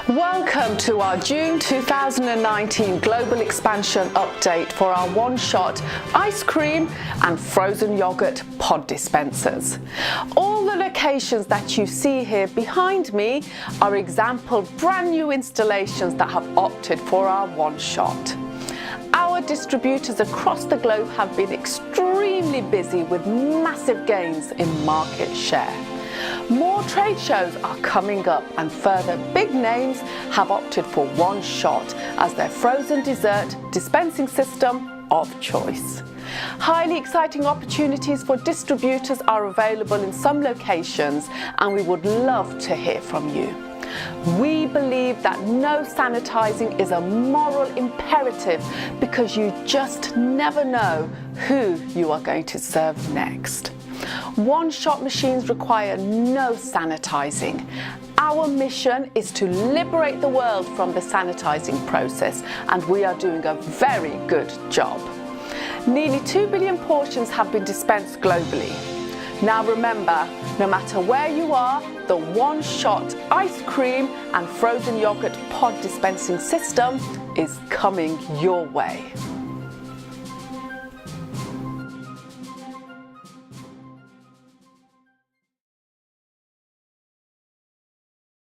Welcome to our June 2019 Global Expansion Update for our one-shot ice cream and frozen yogurt pod dispensers. All the locations that you see here behind me are example brand new installations that have opted for our one-shot. Our distributors across the globe have been extremely busy with massive gains in market share. More trade shows are coming up and further big names have opted for one shot as their frozen dessert dispensing system of choice. Highly exciting opportunities for distributors are available in some locations and we would love to hear from you. We believe that no sanitizing is a moral imperative because you just never know who you are going to serve next. One-shot machines require no sanitizing. Our mission is to liberate the world from the sanitizing process, and we are doing a very good job. Nearly 2 billion portions have been dispensed globally. Now remember, no matter where you are, the one-shot ice cream and frozen yogurt pod dispensing system is coming your way.